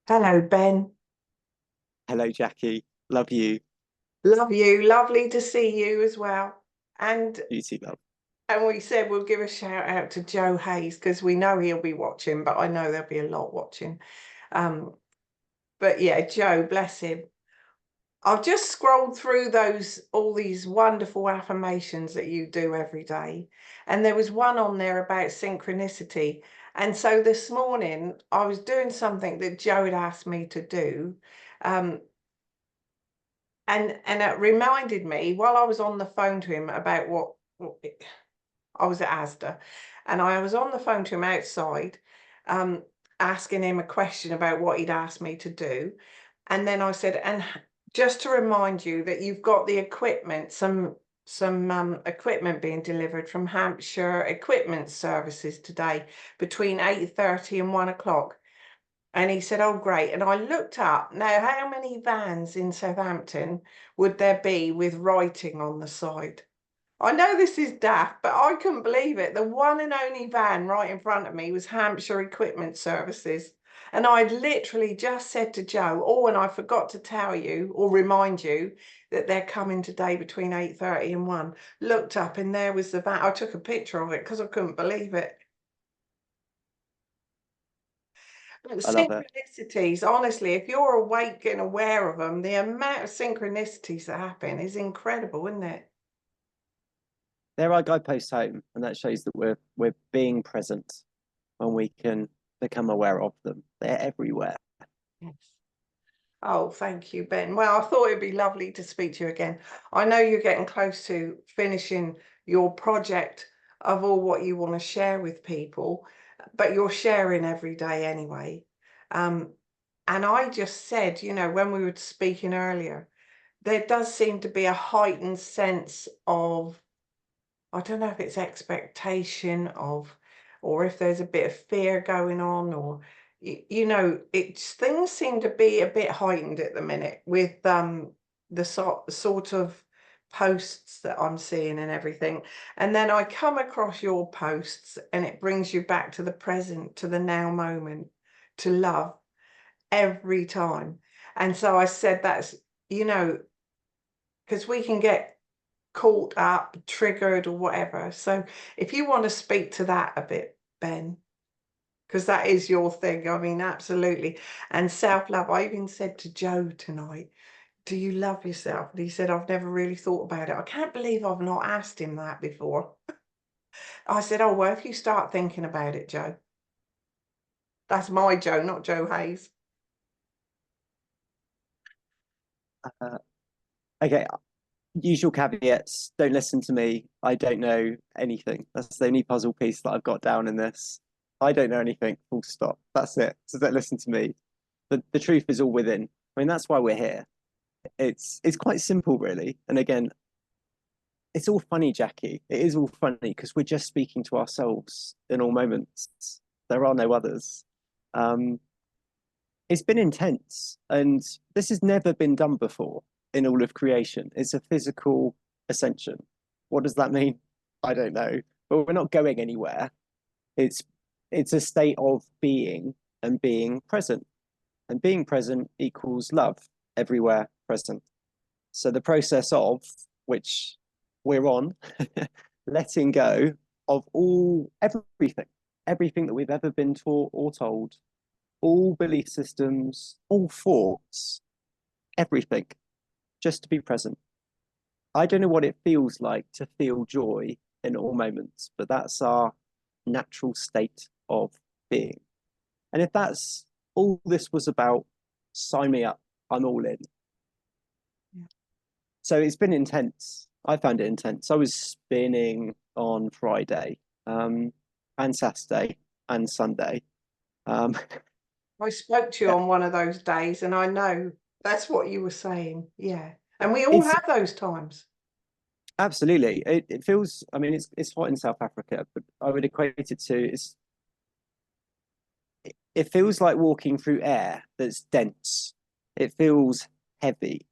Hello, Ben. Hello, Jackie. Love you. Love you. Lovely to see you as well. And Beauty love. and we said we'll give a shout out to Joe Hayes because we know he'll be watching, but I know there'll be a lot watching. Um, but yeah, Joe, bless him. I've just scrolled through those all these wonderful affirmations that you do every day, and there was one on there about synchronicity. And so this morning I was doing something that Joe had asked me to do. Um, and it reminded me while I was on the phone to him about what I was at Asda, and I was on the phone to him outside, um, asking him a question about what he'd asked me to do. And then I said, and just to remind you that you've got the equipment, some equipment being delivered from Hampshire Equipment Services today between 8:30 and 1 o'clock. And he said, "Oh, great." And I looked up now, how many vans in Southampton would there be with writing on the side? I know this is daft, but I couldn't believe it. The one and only van right in front of me was Hampshire Equipment Services. And I'd literally just said to Joe, oh, and I forgot to tell you or remind you that they're coming today between 8:30 and 1. Looked up and there was the van. I took a picture of it because I couldn't believe it. But I love it. synchronicities, honestly, if you're awake and aware of them, the amount of synchronicities that happen is incredible, isn't it? There I guidepost home, and that shows that we're being present when we can become aware of them. They're everywhere. Yes. Oh, thank you, Ben. Well, I thought it'd be lovely to speak to you again. I know you're getting close to finishing your project of all what you want to share with people, but you're sharing every day anyway. Um, and I just said, when we were speaking earlier, there does seem to be a heightened sense of I don't know if it's expectation of, or if there's a bit of fear going on, or it's things seem to be a bit heightened at the minute with the sort of posts that I'm seeing and everything. And then I come across your posts, and it brings you back to the present, to the now moment, to love every time. And so I said that's you know because we can get caught up, triggered, or whatever. So if you want to speak to that a bit, Ben, because that is your thing. I mean, absolutely. And self-love. I even said to Joe tonight, do you love yourself? And he said, I've never really thought about it. I can't believe I've not asked him that before. I said, oh, well, if you start thinking about it, Joe, that's my Joe, not Joe Hayes. Uh, okay, usual caveats. Don't listen to me. I don't know anything. That's the only puzzle piece that I've got down in this. I don't know anything. Full stop. That's it. So don't listen to me. The truth is all within. I mean, that's why we're here. It's quite simple, really. And again, it's all funny, Jackie. It is all funny because we're just speaking to ourselves in all moments. There are no others. Um, it's been intense, and this has never been done before in all of creation. It's a physical ascension. What does that mean? I don't know, but we're not going anywhere. It's it's a state of being and being present, and being present equals love everywhere present. So the process of which we're on, letting go of everything that we've ever been taught or told, all belief systems, all thoughts, everything, just to be present. I don't know what it feels like to feel joy in all moments, but that's our natural state of being. And if that's all this was about, sign me up. I'm all in. Yeah. So it's been intense. I found it intense. I was spinning on Friday, and Saturday and Sunday. Um, I spoke to you yeah, on one of those days, and I know that's what you were saying. Yeah. And we all it's have those times. absolutely. It feels. I mean, it's hot in South Africa, but I would equate it to it feels like walking through air that's dense. It feels heavy.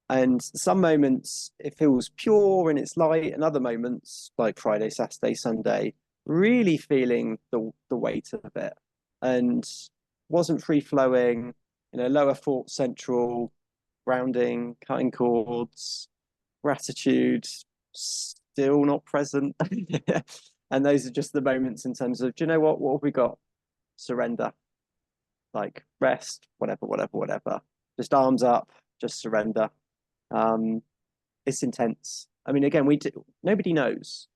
And some moments it feels pure and it's light, and other moments, like Friday, Saturday, Sunday, really feeling the weight of it. And wasn't free flowing, lower thought central, grounding, cutting chords, gratitude, still not present. And those are just the moments in terms of, do you know what have we got? Surrender, like rest, whatever. Just arms up, just surrender. It's intense. I mean, again, nobody knows.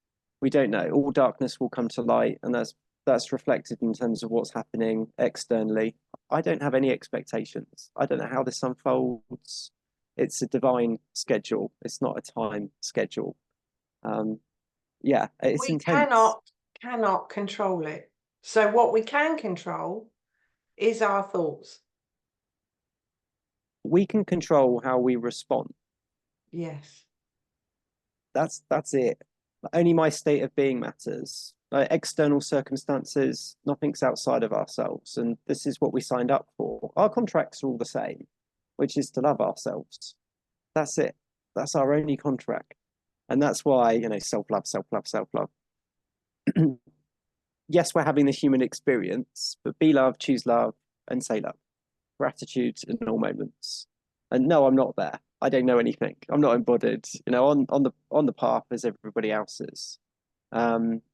We don't know. All darkness will come to light, and that's reflected in terms of what's happening externally. I don't have any expectations. I don't know how this unfolds. It's a divine schedule. It's not a time schedule. Yeah, it's We intense. cannot control it. So what we can control is our thoughts. We can control how we respond. Yes. That's it. Only my state of being matters. Like external circumstances, nothing's outside of ourselves, and this is what we signed up for. Our contracts are all the same, which is to love ourselves. That's it. That's our only contract, and that's why self-love, self-love, self-love. Yes, we're having the human experience, but be love, choose love, and say love. Gratitude in all moments. And no, I'm not there. I don't know anything. I'm not embodied, on the path as everybody else is.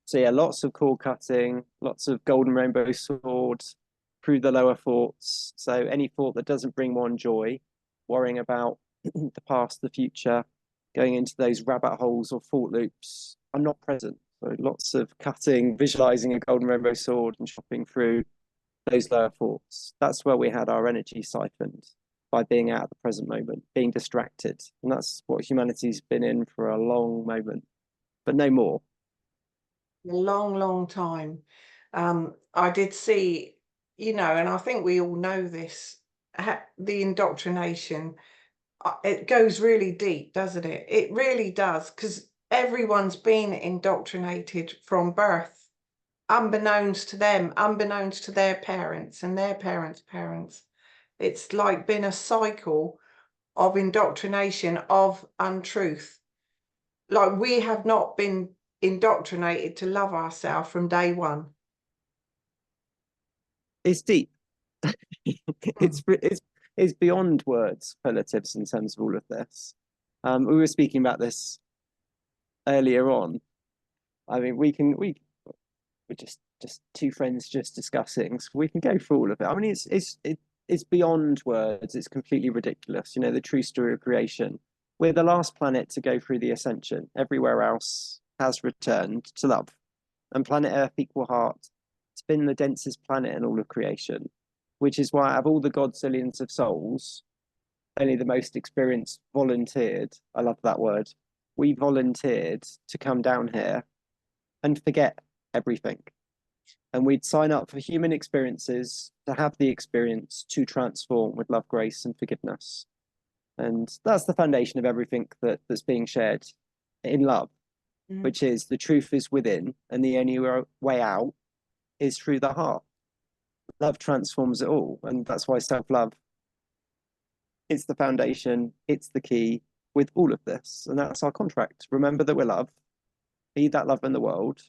So yeah, lots of cord cutting, lots of golden rainbow swords through the lower thoughts. So any thought that doesn't bring one joy, worrying about the past, the future, going into those rabbit holes or thought loops, I'm not present. So lots of cutting, visualizing a golden rainbow sword and chopping through those lower thoughts. That's where we had our energy siphoned, by being out of the present moment, being distracted. And that's what humanity's been in for a long moment, but no more. A long time. I did see, and I think we all know this, the indoctrination, it goes really deep, doesn't it? It really does, because everyone's been indoctrinated from birth, unbeknownst to them, unbeknownst to their parents and their parents' parents. It's like been a cycle of indoctrination, of untruth. Like we have not been indoctrinated to love ourselves from day one. It's deep. It's beyond words, relatives in terms of all of this. We were speaking about this earlier on. I mean, we're just two friends just discussing, so we can go through all of it. I mean, it's beyond words. It's completely ridiculous. The true story of creation. We're the last planet to go through the ascension. Everywhere else has returned to love. And planet Earth, equal heart, it's been the densest planet in all of creation, which is why out of all the godzillions of souls, only the most experienced volunteered. I love that word. We volunteered to come down here and forget everything. And we'd sign up for human experiences, to have the experience to transform with love, grace, and forgiveness. And that's the foundation of everything that's being shared in love, which is the truth is within, and the only way out is through the heart. Love transforms it all. And that's why self-love, it's the foundation, it's the key with all of this. And that's our contract. Remember that we're love, be that love in the world,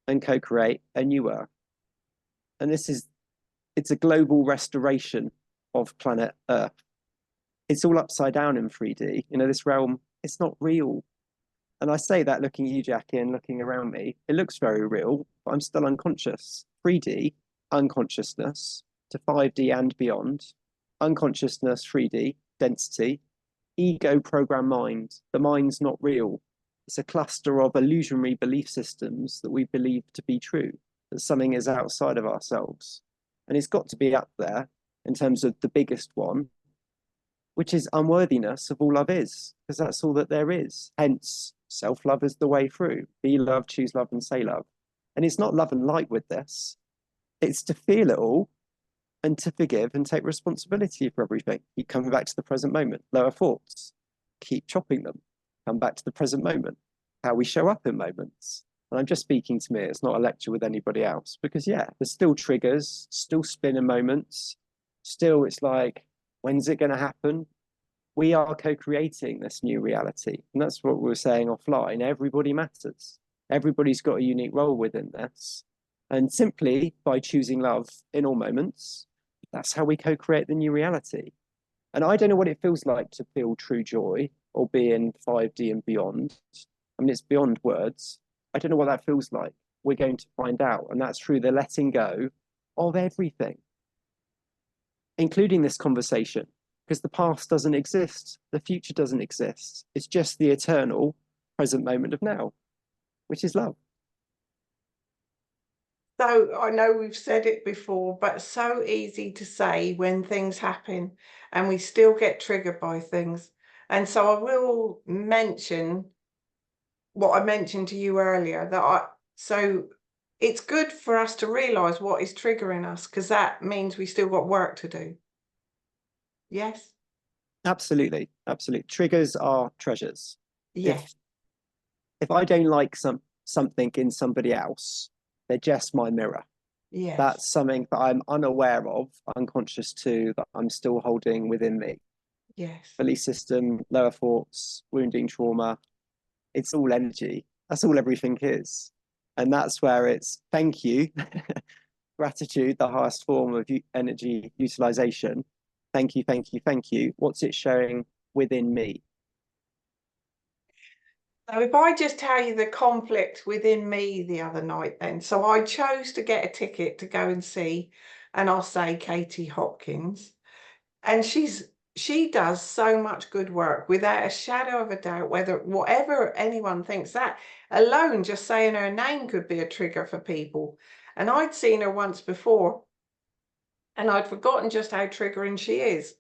and co-create a new Earth. And it's a global restoration of planet Earth. It's all upside down in 3D. This realm, it's not real. And I say that looking at you, Jackie, and looking around me, it looks very real, but I'm still unconscious. 3D, unconsciousness, to 5D and beyond. Unconsciousness, 3D, density. Ego program mind. The mind's not real. It's a cluster of illusionary belief systems that we believe to be true, that something is outside of ourselves. And it's got to be up there in terms of the biggest one, which is unworthiness of all love is, because that's all that there is. Hence, self-love is the way through. Be love, choose love, and say love. And it's not love and light with this. It's to feel it all and to forgive and take responsibility for everything. Keep coming back to the present moment. Lower thoughts, keep chopping them. Come back to the present moment. How we show up in moments. And I'm just speaking to me. It's not a lecture with anybody else. Because yeah, there's still triggers, still spinning moments. Still, it's like, when's it going to happen? We are co-creating this new reality. And that's what we were saying offline. Everybody matters. Everybody's got a unique role within this. And simply by choosing love in all moments, that's how we co-create the new reality. And I don't know what it feels like to feel true joy or be in 5D and beyond. I mean, it's beyond words. I don't know what that feels like. We're going to find out. And that's through the letting go of everything, including this conversation, because the past doesn't exist. The future doesn't exist. It's just the eternal present moment of now, which is love. So I know we've said it before, but so easy to say when things happen and we still get triggered by things. And so I will mention what I mentioned to you earlier so it's good for us to realize what is triggering us, because that means we still got work to do. Yes? Absolutely, absolutely. Triggers are treasures. If Yes. if I don't like something in somebody else, they're just my mirror. Yes. That's something that I'm unaware of, unconscious to, that I'm still holding within me. Yes. Belief system, lower thoughts, wounding, trauma. It's all energy. That's all everything is. And that's where it's thank you, gratitude, the highest form of energy utilization. Thank you, thank you, thank you. What's it showing within me? So if I just tell you the conflict within me the other night then. So I chose to get a ticket to go and see, and I'll say Katie Hopkins. And she does so much good work without a shadow of a doubt, whether whatever anyone thinks, that alone, just saying her name could be a trigger for people. And I'd seen her once before and I'd forgotten just how triggering she is.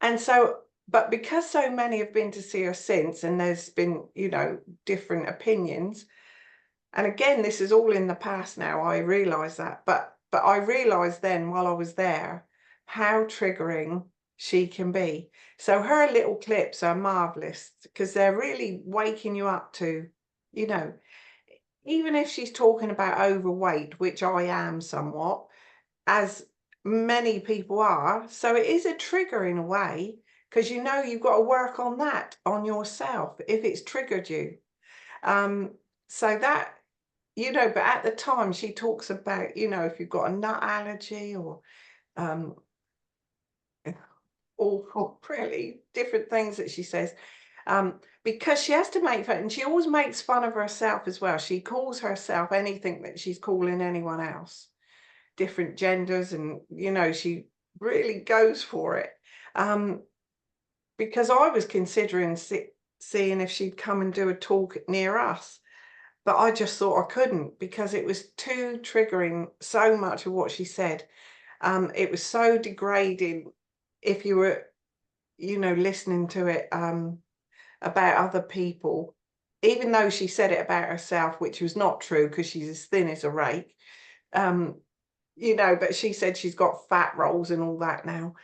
And so, but because so many have been to see her since, and there's been, different opinions, and again, this is all in the past now, I realise that, but I realised then while I was there how triggering she can be. So her little clips are marvellous because they're really waking you up to, you know, even if she's talking about overweight, which I am somewhat, as many people are. So it is a trigger in a way, because you've got to work on that on yourself if it's triggered you. Um, so that, but at the time she talks about, if you've got a nut allergy or um, all really different things that she says. Because she has to make fun, and she always makes fun of herself as well. She calls herself anything that she's calling anyone else, different genders, and she really goes for it. Because I was considering seeing if she'd come and do a talk near us, but I just thought I couldn't because it was too triggering, so much of what she said. It was so degrading if you were, listening to it about other people, even though she said it about herself, which was not true because she's as thin as a rake. Um, but she said she's got fat rolls and all that now.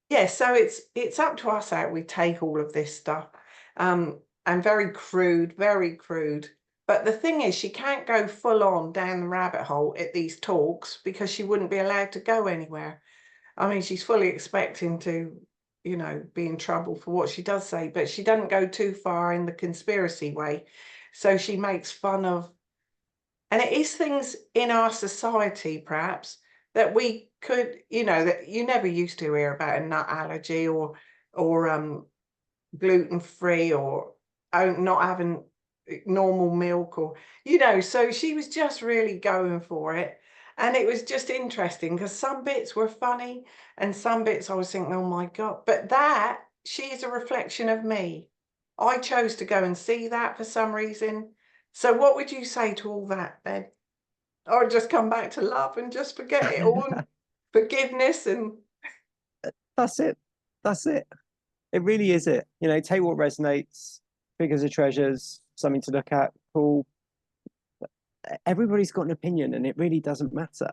Yeah, so it's up to us how we take all of this stuff. And very crude, very crude. But the thing is, she can't go full on down the rabbit hole at these talks because she wouldn't be allowed to go anywhere. I mean, she's fully expecting to, be in trouble for what she does say, but she doesn't go too far in the conspiracy way. So she makes fun of, and it is things in our society, perhaps, that we could, that you never used to hear about a nut allergy or gluten free or not having normal milk or so she was just really going for it, and it was just interesting because some bits were funny and some bits I was thinking, oh my god, but that she is a reflection of me. I chose to go and see that for some reason. So what would you say to all that then? Or just come back to love and just forget it all, and forgiveness and That's it. That's it. It really is it. Take what resonates, figures are treasures, something to look at, cool. Everybody's got an opinion and it really doesn't matter.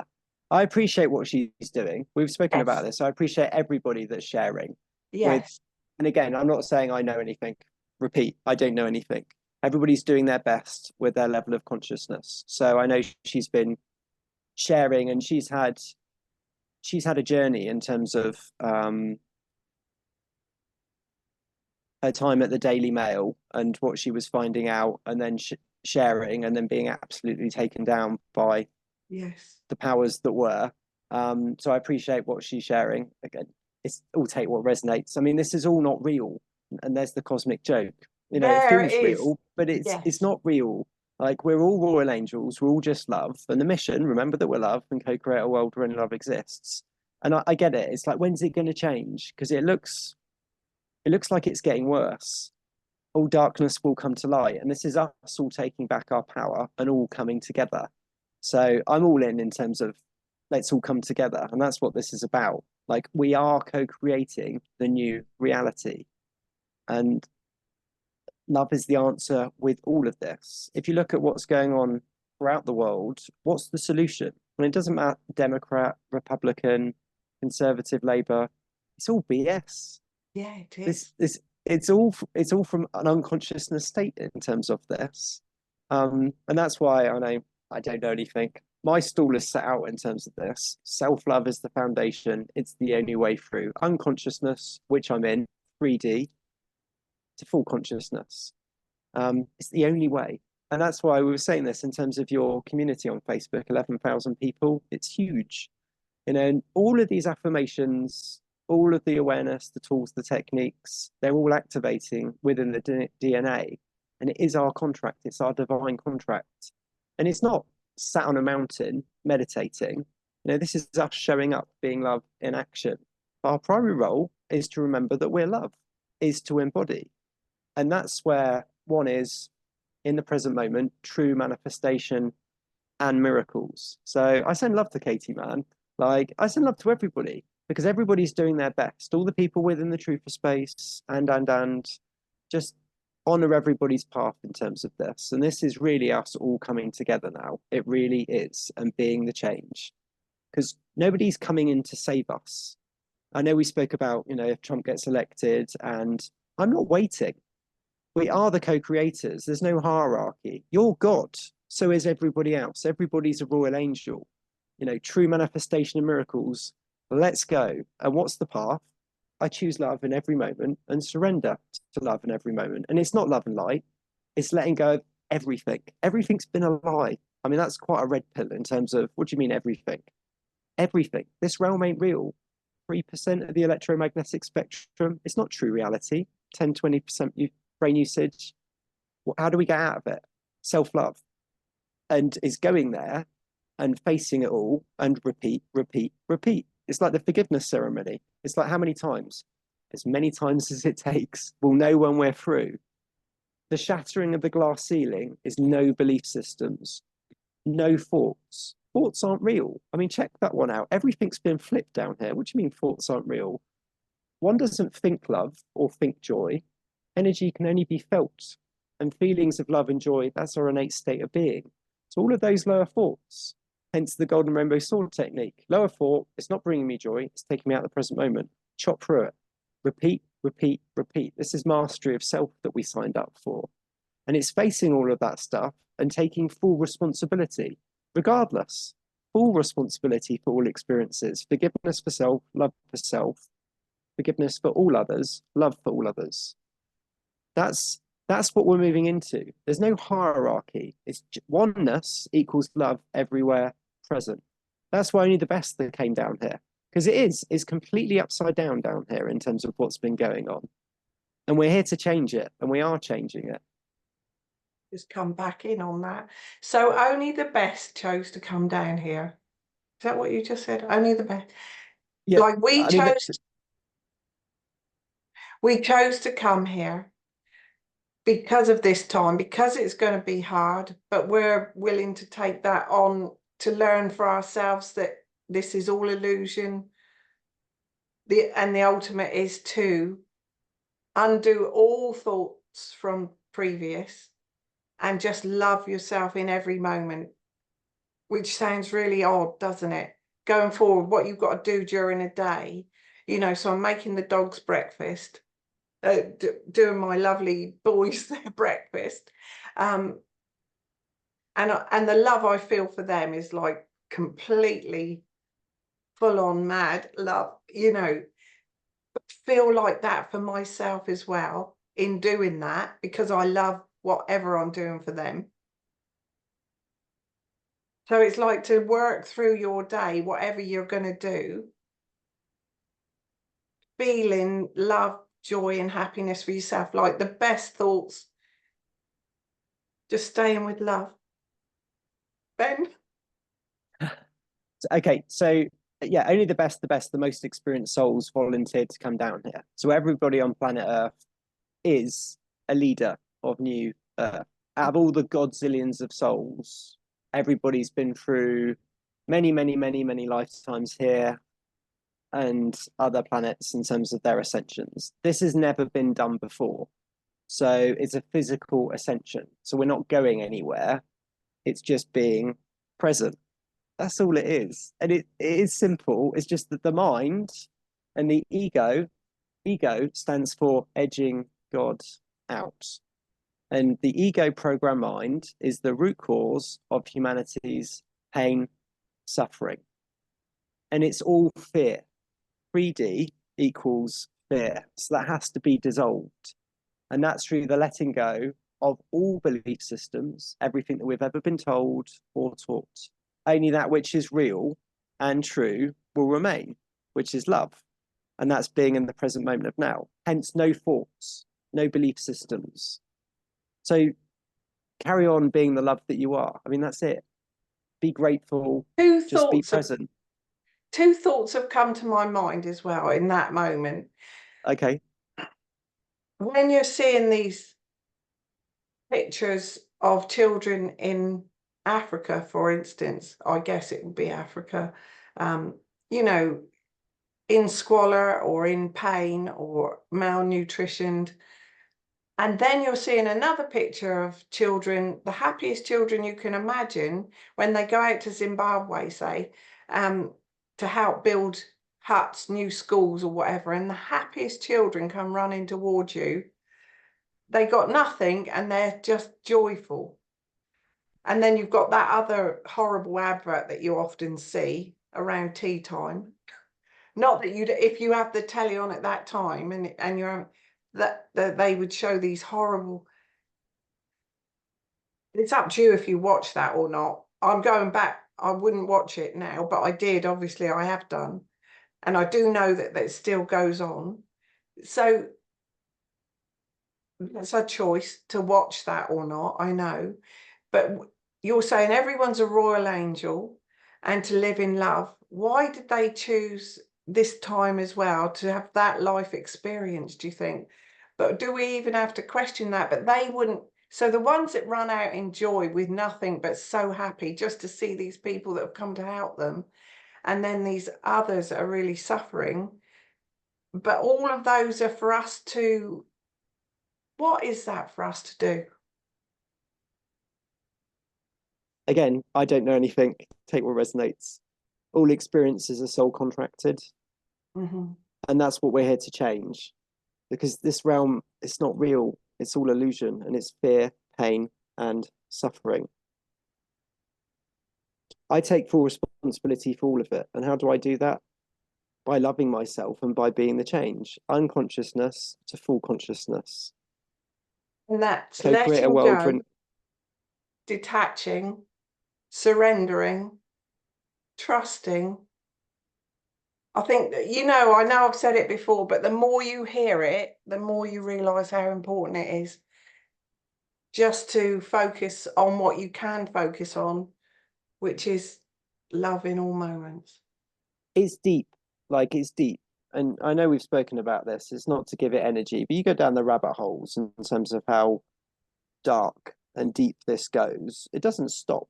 I appreciate what she's doing. We've spoken about yes, this. So I appreciate everybody that's sharing with, yes, and again, I'm not saying I know anything. Repeat, I don't know anything. Everybody's doing their best with their level of consciousness. So I know she's been sharing and she's had a journey in terms of her time at the Daily Mail and what she was finding out, and then sharing, and then being absolutely taken down by yes, the powers that were. So I appreciate what she's sharing. Again, it's all take what resonates. I mean, this is all not real, and there's the cosmic joke. You know, it There it feels is. real, but it's Yes. not real. Like we're all royal angels, we're all just love. And the mission, remember that we're love and co-create a world wherein love exists. And I get it. It's like, when's it going to change? Because it looks like it's getting worse. All darkness will come to light. And this is us all taking back our power and all coming together. So I'm all in terms of let's all come together. And that's what this is about. Like we are co-creating the new reality. And love is the answer with all of this. If you look at what's going on throughout the world, what's the solution? And it doesn't matter Democrat, Republican, Conservative, Labour. It's all BS. Yeah, it This is. this it's all from an unconsciousness state in terms of this. And that's why I don't know anything. My stall is set out in terms of this. Self-love is the foundation. It's the only way through. Unconsciousness, which I'm in, 3D, to full consciousness. It's the only way. And that's why we were saying this in terms of your community on Facebook, 11,000 people. It's huge. You know, and all of these affirmations, all of the awareness, the tools, the techniques, they're all activating within the DNA. And it is our contract, it's our divine contract. And it's not sat on a mountain meditating. You know, this is us showing up, being love in action. Our primary role is to remember that we're love, is to embody. And that's where one is in the present moment, true manifestation and miracles. So I send love to Katie, man. Like I send love to everybody because everybody's doing their best. All the people within the Truth for Space and just honor everybody's path in terms of this. And this is really us all coming together now. It really is, and being the change. Because nobody's coming in to save us. I know we spoke about, you know, if Trump gets elected, and I'm not waiting. We are the co-creators. There's no hierarchy. You're God. So is everybody else. Everybody's a royal angel. You know, true manifestation of miracles. Let's go. And what's the path? I choose love in every moment and surrender to love in every moment. And it's not love and light. It's letting go of everything. Everything's been a lie. I mean, that's quite a red pill in terms of what do you mean everything? Everything. This realm ain't real. 3% of the electromagnetic spectrum. It's not true reality. 10, 20% brain usage. How do we get out of it? Self-love. And is going there and facing it all and repeat, repeat, repeat. It's like the forgiveness ceremony. It's like how many times? As many times as it takes. We'll know when we're through. The shattering of the glass ceiling is no belief systems, no thoughts. Thoughts aren't real. I mean, check that one out. Everything's been flipped down here. What do you mean thoughts aren't real? One doesn't think love or think joy. Energy can only be felt. And feelings of love and joy, that's our innate state of being. So all of those lower thoughts, hence the golden rainbow sword technique. Lower thought, it's not bringing me joy, it's taking me out of the present moment. Chop through it. Repeat, repeat, repeat. This is mastery of self that we signed up for. And it's facing all of that stuff and taking full responsibility, regardless. Full responsibility for all experiences. Forgiveness for self, love for self, forgiveness for all others, love for all others. That's what we're moving into. There's no hierarchy. It's oneness equals love everywhere present. That's why only the best that came down here. Because it's completely upside down here in terms of what's been going on. And we're here to change it, and we are changing it. Just come back in on that. So only the best chose to come down here. Is that what you just said? Only the best. Yeah, Like I mean, we chose to come here because of this time, because it's going to be hard, but we're willing to take that on to learn for ourselves that this is all illusion. And the ultimate is to undo all thoughts from previous and just love yourself in every moment, which sounds really odd, doesn't it? Going forward, what you've got to do during a day, you know, so I'm making the dogs breakfast, doing my lovely boys their breakfast. And the love I feel for them is like completely full on mad love, you know, but feel like that for myself as well in doing that because I love whatever I'm doing for them. So it's like to work through your day, whatever you're going to do, feeling love, joy, and happiness for yourself, like the best thoughts, just staying with love. Ben? Okay, so yeah, only the best, the most experienced souls volunteered to come down here. So everybody on planet Earth is a leader of new Earth. Out of all the godzillions of souls, everybody's been through many, many, many, many lifetimes here and other planets in terms of their ascensions. This has never been done before. So it's a physical ascension. So we're not going anywhere. It's just being present. That's all it is. And it is simple. It's just that the mind and the ego stands for edging God out. And the ego program mind is the root cause of humanity's pain, suffering. And it's all fear. 3D equals fear. So that has to be dissolved. And that's through the letting go of all belief systems, everything that we've ever been told or taught. Only that which is real and true will remain, which is love. And that's being in the present moment of now. Hence, no thoughts, no belief systems. So carry on being the love that you are. I mean, that's it. Be grateful, Two just be thoughts have present. two thoughts have come to my mind as well in that moment. Okay. When you're seeing these pictures of children in Africa, for instance, I guess it would be Africa, um, you know, in squalor or in pain or malnutritioned. And then you're seeing another picture of children, the happiest children you can imagine, when they go out to Zimbabwe, say, to help build huts, new schools or whatever, and the happiest children come running towards you. They got nothing and they're just joyful. And then you've got that other horrible advert that you often see around tea time. Not that if you have the telly on at that time and you're that they would show these horrible. It's up to you if you watch that or not. I'm going back. I wouldn't watch it now, but I did. Obviously, I have done, and I do know that that still goes on. So it's a choice to watch that or not. I know, but you're saying everyone's a royal angel and to live in love. Why did they choose this time as well to have that life experience, do you think? But do we even have to question that? But they wouldn't. So the ones that run out in joy with nothing but so happy just to see these people that have come to help them, and then these others are really suffering. But all of those are for us to, what is that for us to do? Again, I don't know anything. Take what resonates. All experiences are soul contracted. Mm-hmm. And that's what we're here to change. Because this realm, it's not real. It's all illusion and it's fear, pain, and suffering. I take full responsibility for all of it. And how do I do that? By loving myself and by being the change. Unconsciousness to full consciousness. And that's Co-create a letting world go, when detaching, surrendering, trusting. I think that, I know I've said it before, but the more you hear it, the more you realize how important it is just to focus on what you can focus on, which is love in all moments. it's deep, like it's deep. And I know we've spoken about this. It's not to give it energy, but you go down the rabbit holes in terms of how dark and deep this goes. It doesn't stop.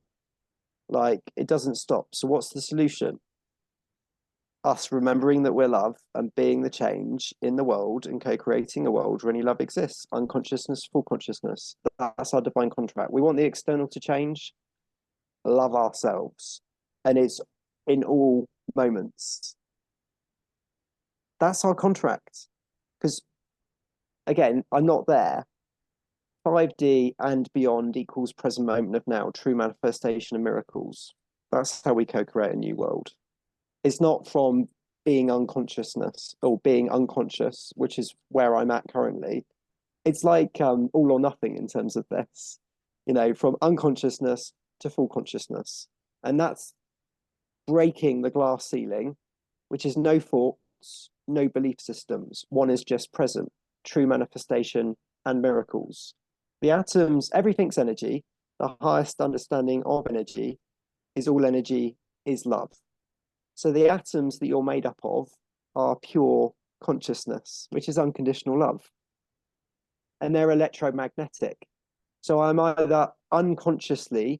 Like it doesn't stop. So what's the solution? Us remembering that we're love and being the change in the world and co-creating a world where any love exists. Unconsciousness, full consciousness. That's our divine contract. We want the external to change, love ourselves. And it's in all moments. That's our contract. Because again, I'm not there. 5D and beyond equals present moment of now, true manifestation of miracles. That's how we co-create a new world. It's not from being unconsciousness or being unconscious, which is where I'm at currently. It's like all or nothing in terms of this, from unconsciousness to full consciousness. And that's breaking the glass ceiling, which is no thoughts, no belief systems. One is just present, true manifestation and miracles. The atoms, everything's energy. The highest understanding of energy is all energy is love. So the atoms that you're made up of are pure consciousness, which is unconditional love. And they're electromagnetic. So I'm either unconsciously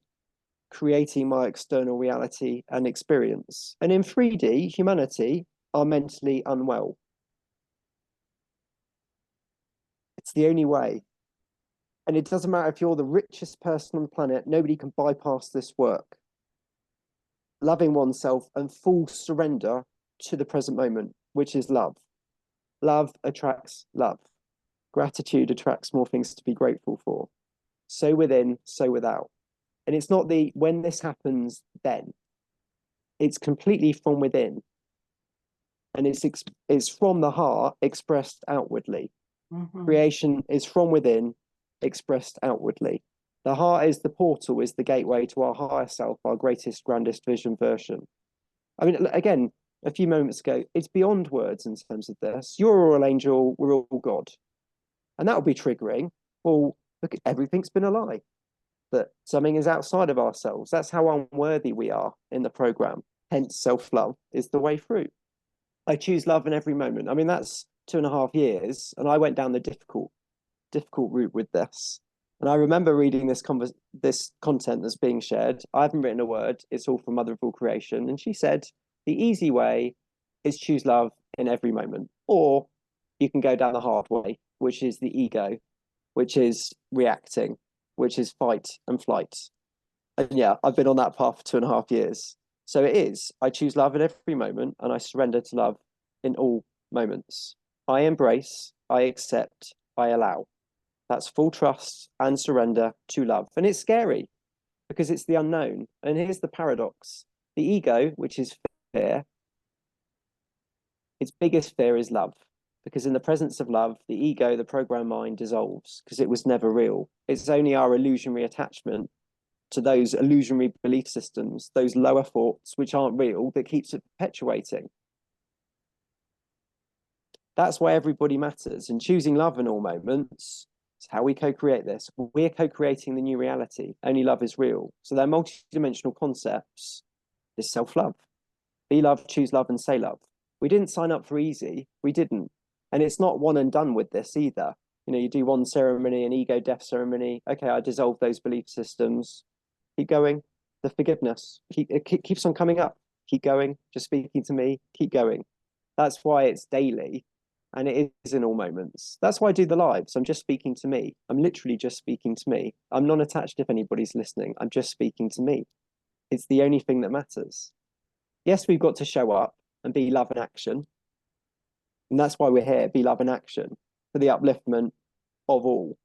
creating my external reality and experience. And in 3D, humanity are mentally unwell. It's the only way. And it doesn't matter if you're the richest person on the planet, nobody can bypass this work. Loving oneself and full surrender to the present moment, which is love. Love attracts love. Gratitude attracts more things to be grateful for. So within, so without. And it's not the when this happens, then. It's completely from within. And it's from the heart expressed outwardly. Mm-hmm. Creation is from within, expressed outwardly. The heart is the portal, is the gateway to our higher self, our greatest, grandest vision version. I mean, again, a few moments ago, it's beyond words in terms of this. You're all angel, we're all God. And that will be triggering. Well, look, everything's been a lie. That something is outside of ourselves. That's how unworthy we are in the program. Hence, self-love is the way through. I choose love in every moment. I mean, that's 2.5 years, and I went down the difficult route with this. And I remember reading this content that's being shared. I haven't written a word. It's all from Mother of All Creation. And she said, the easy way is choose love in every moment. Or you can go down the hard way, which is the ego, which is reacting, which is fight and flight. And yeah, I've been on that path for 2.5 years. So it is, I choose love in every moment and I surrender to love in all moments. I embrace, I accept, I allow. That's full trust and surrender to love. And it's scary because it's the unknown. And here's the paradox. The ego, which is fear, its biggest fear is love. Because in the presence of love, the ego, the program mind, dissolves because it was never real. It's only our illusionary attachment to those illusionary belief systems, those lower thoughts which aren't real, that keeps it perpetuating. That's why everybody matters. And choosing love in all moments is how we co-create this. We're co-creating the new reality. Only love is real. So they're multi-dimensional concepts. Is self-love. Be love, choose love, and say love. We didn't sign up for easy. We didn't. And it's not one and done with this either. You know, you do one ceremony, an ego death ceremony. Okay, I dissolve those belief systems. Keep going. The forgiveness it keeps on coming up. Keep going. Just speaking to me. Keep going. That's why it's daily, and it is in all moments. That's why I do the lives. I'm just speaking to me. I'm literally just speaking to me. I'm not attached if anybody's listening. I'm just speaking to me. It's the only thing that matters. Yes, we've got to show up and be love in action. And that's why we're here, be love in action, for the upliftment of all.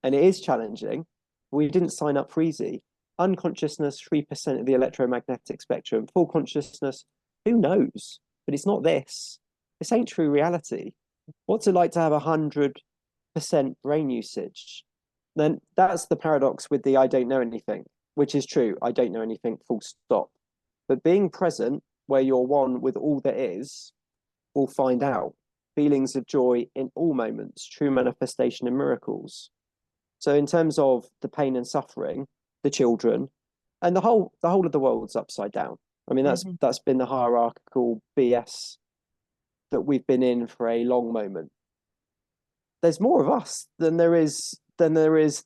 And it is challenging. We didn't sign up for easy. Unconsciousness, 3% of the electromagnetic spectrum. Full consciousness, who knows? But it's not this. This ain't true reality. What's it like to have 100% brain usage? Then that's the paradox with the I don't know anything, which is true. I don't know anything, full stop. But being present where you're one with all that is, will find out. Feelings of joy in all moments, true manifestation and miracles. So in terms of the pain and suffering, the children, and the whole of the world's upside down. I mean, that's been the hierarchical BS that we've been in for a long moment. There's more of us than there is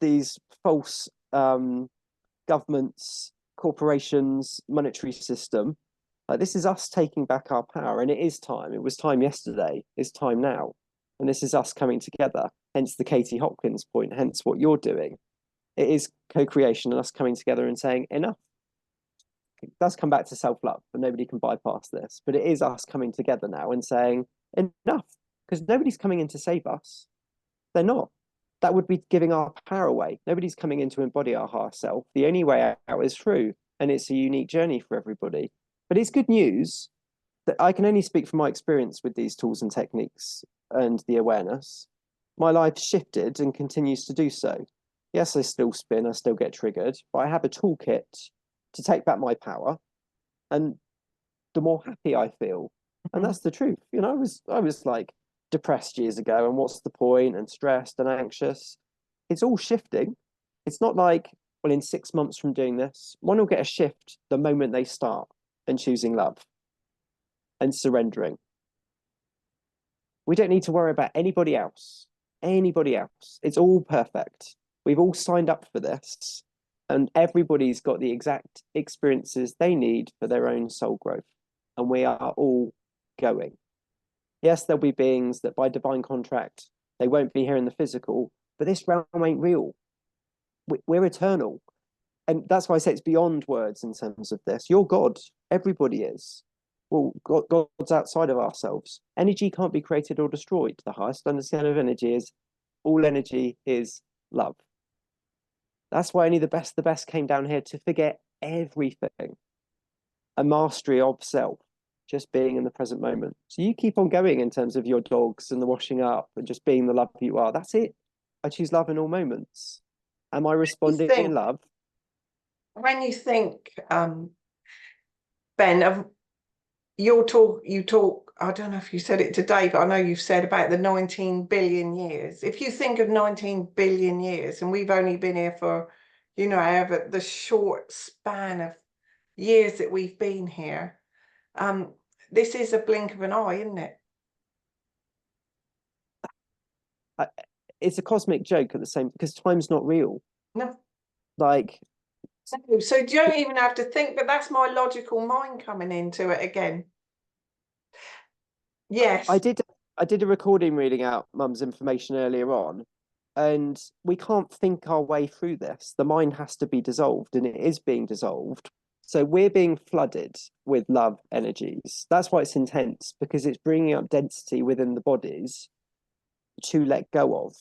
these false governments, corporations, monetary system. Like, this is us taking back our power, and it is time. It was time yesterday. It's time now, and this is us coming together. Hence the Katie Hopkins point. Hence what you're doing. It is co-creation and us coming together and saying enough. It does come back to self-love, but nobody can bypass this. But it is us coming together now and saying enough, because nobody's coming in to save us. They're not. That would be giving our power away. Nobody's coming in to embody our higher self. The only way out is through, and it's a unique journey for everybody. But it's good news that I can only speak from my experience with these tools and techniques and the awareness. My life shifted and continues to do so. Yes, I still spin, I still get triggered, but I have a toolkit to take back my power, and the more happy I feel. And Mhm. that's the truth. I was like depressed years ago, and what's the point? And stressed and anxious. It's all shifting. It's not like, well, in 6 months from doing this, one will get a shift the moment they start and choosing love and surrendering. We don't need to worry about anybody else. Anybody else. It's all perfect. We've all signed up for this, and everybody's got the exact experiences they need for their own soul growth. And we are all going. Yes, there'll be beings that by divine contract, they won't be here in the physical, but this realm ain't real. We're eternal. And that's why I say it's beyond words in terms of this. You're God. Everybody is. Well, God's outside of ourselves. Energy can't be created or destroyed. The highest understanding of energy is all energy is love. That's why only the best came down here to forget everything. A mastery of self, just being in the present moment. So you keep on going in terms of your dogs and the washing up and just being the love you are. That's it. I choose love in all moments. Am I You responding in think love? when you think, Ben, of you talk, I don't know if you said it today, but I know you've said about the 19 billion years. If you think of 19 billion years, and we've only been here for, however, the short span of years that we've been here, um, this is a blink of an eye, isn't it? I, it's a cosmic joke at the same because time's not real. No. Like No. So you don't even have to think, but that's my logical mind coming into it again. I Yes. did I did a recording reading out mum's information earlier on, and we can't think our way through this. The mind has to be dissolved, and it is being dissolved. So we're being flooded with love energies. That's why it's intense because it's bringing up density within the bodies to let go of.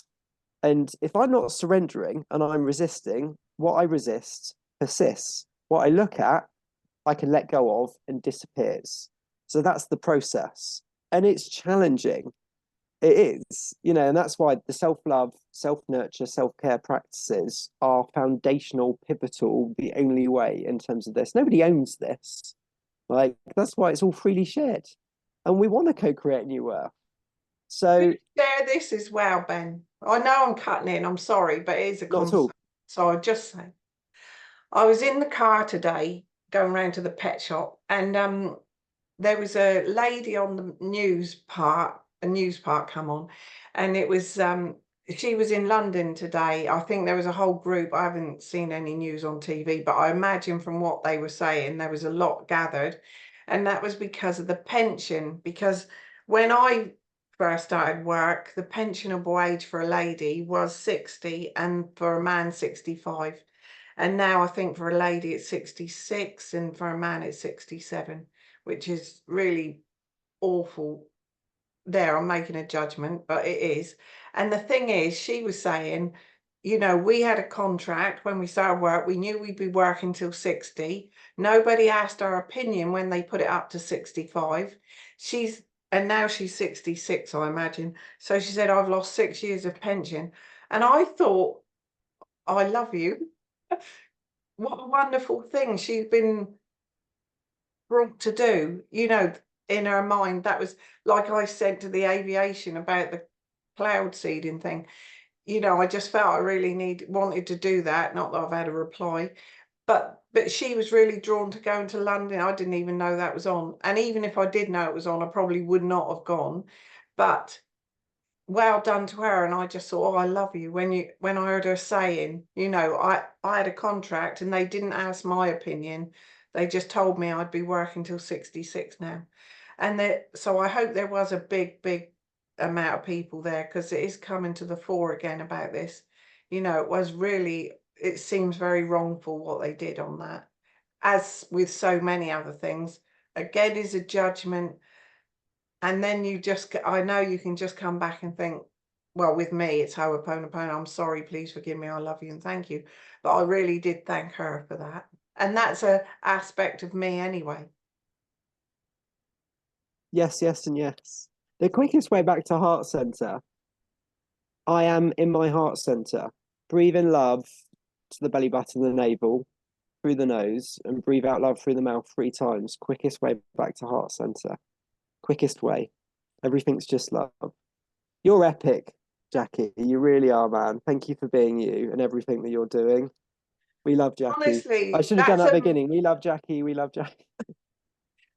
And if I'm not surrendering and I'm resisting, what I resist persists. What I look at, I can let go of and disappears. So that's the process. And it's challenging. It is, and that's why the self love, self nurture, self care practices are foundational, pivotal, the only way in terms of this. Nobody owns this. Like, that's why it's all freely shared. And we want to co create a new earth. Can So, you share this as well, Ben? I know I'm cutting in, I'm sorry, but it is a not at conversation. all. So I'll just say, I was in the car today going round to the pet shop, and there was a lady on the a news part come on, and it was she was in London today. I think there was a whole group. I haven't seen any news on TV, but I imagine from what they were saying, there was a lot gathered, and that was because of the pension. Because when I first started work, the pensionable age for a lady was 60 and for a man 65. And now I think for a lady it's 66 and for a man it's 67, which is really awful. There, I'm making a judgment, but it is. And the thing is, she was saying, we had a contract when we started work. We knew we'd be working till 60. Nobody asked our opinion when they put it up to 65. She's and now she's 66, I imagine. So she said, I've lost 6 years of pension. And I thought, I love you. What a wonderful thing she's been brought to do, in her mind. That was like I said to the aviation about the cloud seeding thing. I just felt I really wanted to do that. Not that I've had a reply, but she was really drawn to going to London. I didn't even know that was on. And even if I did know it was on, I probably would not have gone. But well done to her. And I just thought, oh, I love you. When I heard her saying, I had a contract and they didn't ask my opinion. They just told me I'd be working till 66 now. And so I hope there was a big, big amount of people there, because it is coming to the fore again about this. It seems very wrongful what they did on that. As with so many other things, again is a judgment. And then I know you can just come back and think, well, with me, it's Ho'oponopono. I'm sorry, please forgive me, I love you and thank you. But I really did thank her for that. And that's a aspect of me anyway. Yes, yes, and yes. The quickest way back to heart center, I am in my heart center. Breathe in love to the belly button, the navel. through the nose and breathe out loud through the mouth 3 times. Quickest way back to heart center. Quickest way. Everything's just love. You're epic, Jackie. You really are, man. Thank you for being you and everything that you're doing. We love Jackie. I Honestly, should have done that at the beginning. We love Jackie. We love Jackie.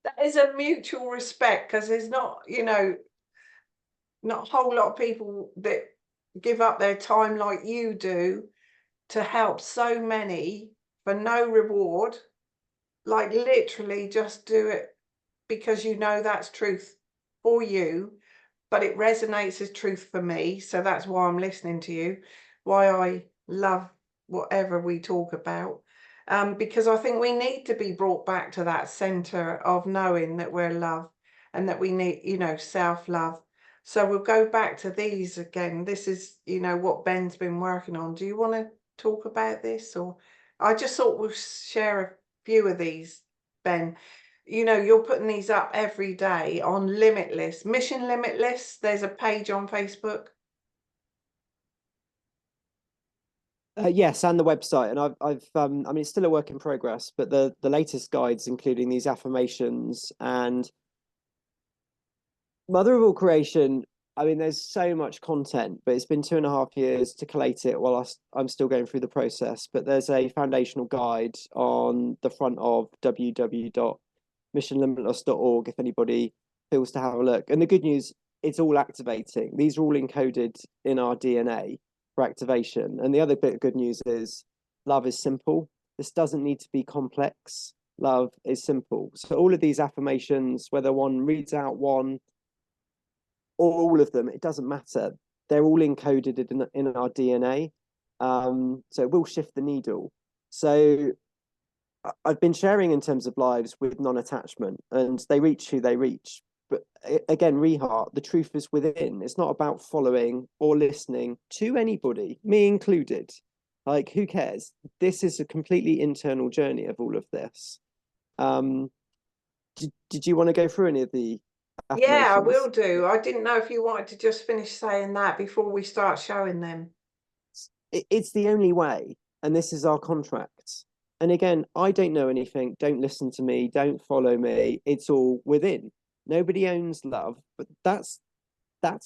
that is a mutual respect, because there's not, not a whole lot of people that give up their time like you do to help so many for no reward. Like, literally just do it because that's truth for you, but it resonates as truth for me. So that's why I'm listening to you, why I love whatever we talk about. Because I think we need to be brought back to that center of knowing that we're love, and that we need, self-love. So we'll go back to these again. This is, what Ben's been working on. Do you want to talk about this? Or I just thought we'll share a few of these, Ben. You're putting these up every day on Limitless, Mission Limitless. There's a page on Facebook. Yes, and the website, and I mean, it's still a work in progress, but the latest guides, including these affirmations and Mother of All Creation. I mean, there's so much content, but it's been 2.5 years to collate it while I'm still going through the process. But there's a foundational guide on the front of www.missionlimitless.org if anybody feels to have a look. And the good news, it's all activating. These are all encoded in our DNA for activation. And the other bit of good news is love is simple. This doesn't need to be complex. Love is simple. So all of these affirmations, whether one reads out one or all of them, it doesn't matter. They're all encoded in our DNA. So it will shift the needle. So I've been sharing in terms of lives with non-attachment, and they reach who they reach. But again, Reheart, the truth is within. It's not about following or listening to anybody, me included. Like, who cares? This is a completely internal journey of all of this. Did you want to go through any of the Yeah, I affirmations? will do. I didn't know if you wanted to just finish saying that before we start showing them. It's the only way, and this is our contract. And again, I don't know anything. Don't listen to me. Don't follow me. It's all within. Nobody owns love, but that's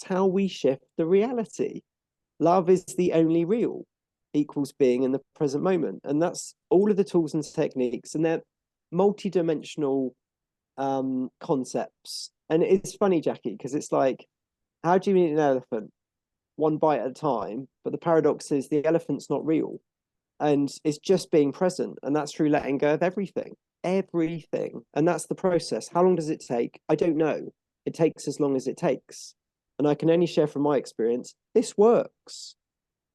how we shift the reality. Love is the only real, equals being in the present moment, and that's all of the tools and techniques, and they're multi-dimensional concepts. And it's funny, Jackie, because it's like, how do you eat an elephant? One bite at a time. But the paradox is the elephant's not real, and it's just being present, and that's through letting go of everything. And that's the process. How long does it take? I don't know. It takes as long as it takes, and I can only share from my experience, this works.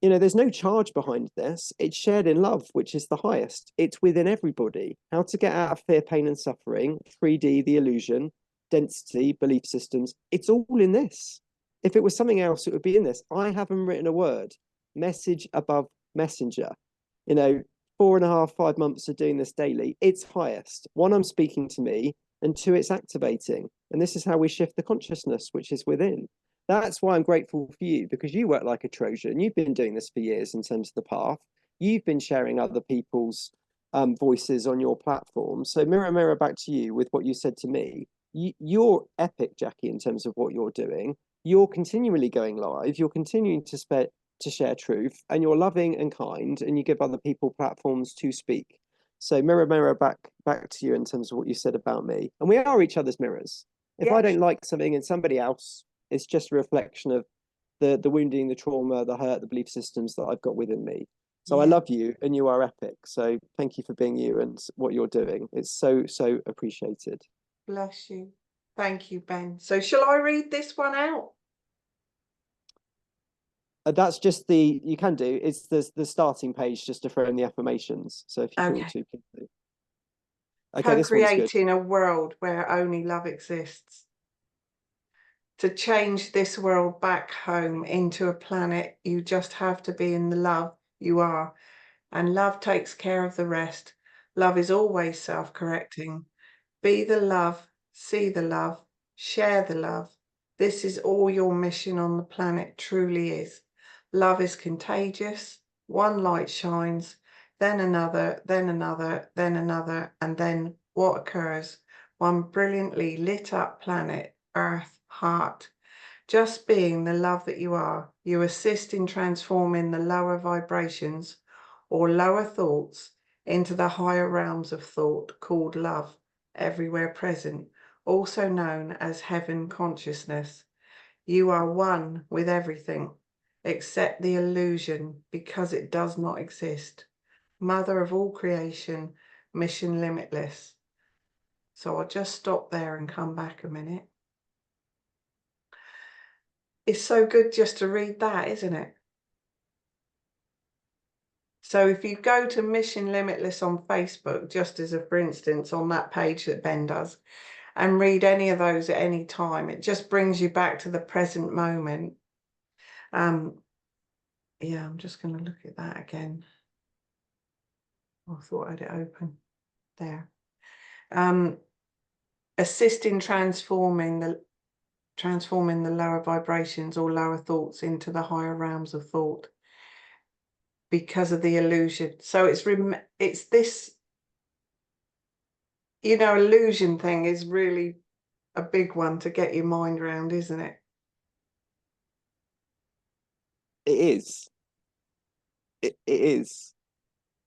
There's no charge behind this. It's shared in love, which is the highest. It's within everybody. How to get out of fear, pain, and suffering, 3D, the illusion, density, belief systems. It's all in this. If it was something else, it would be in this. I haven't written a word. Message above messenger. 4.5, 5 months of doing this daily. It's highest. One, I'm speaking to me, and two, it's activating. And this is how we shift the consciousness, which is within. That's why I'm grateful for you, because you work like a Trojan. You've been doing this for years in terms of the path. You've been sharing other people's voices on your platform. So mirror, mirror back to you with what you said to me. You're epic, Jackie, in terms of what you're doing. You're continually going live. You're continuing to share truth, and you're loving and kind, and you give other people platforms to speak. So mirror, mirror back to you in terms of what you said about me. And we are each other's mirrors. If I Yes. don't like something in somebody else, it's just a reflection of the wounding, the trauma, the hurt, the belief systems that I've got within me. So I Yeah. love you, and you are epic. So thank you for being you and what you're doing. It's so appreciated. Bless you. Thank you, Ben. So shall I read this one out? That's just you can do. It's the starting page just to throw in the affirmations. So if you feel Okay. to, please do. Okay, this one's good. Co-creating a world where only love exists. To change this world back home into a planet, you just have to be in the love you are. And love takes care of the rest. Love is always self-correcting. Be the love, see the love, share the love. This is all your mission on the planet truly is. Love is contagious. One light shines. then another, then another, then another, and then what occurs? One brilliantly lit up planet, Earth, heart. Just being the love that you are, you assist in transforming the lower vibrations or lower thoughts into the higher realms of thought called love, everywhere present, also known as heaven consciousness. You are one with everything, except the illusion, because it does not exist. Mother of all creation, mission limitless. So I'll just stop there and come back a minute. It's so good just to read that, isn't it? So if you go to Mission Limitless on Facebook, just as a for instance, on that page that Ben does, and read any of those at any time, it just brings you back to the present moment. Yeah, I'm just going to look at that again. I thought I had it open there. Assist in transforming the lower vibrations or lower thoughts into the higher realms of thought because of the illusion. So it's this, illusion thing is really a big one to get your mind around, isn't it? It is. It is.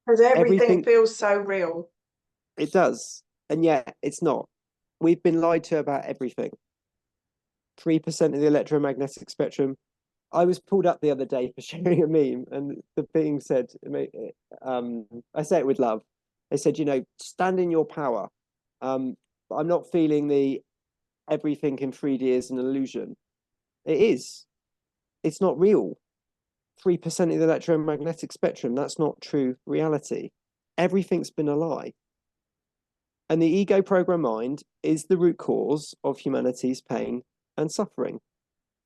Because everything Everything, feels so real. it does. And yet it's not. We've been lied to about everything. 3% of the electromagnetic spectrum. I was pulled up the other day for sharing a meme, and the being said, I say it with love. They said, stand in your power. I'm not feeling the everything in 3D is an illusion. It is. It's not real. 3% of the electromagnetic spectrum, that's not true reality. Everything's been a lie. And the ego program mind is the root cause of humanity's pain and suffering.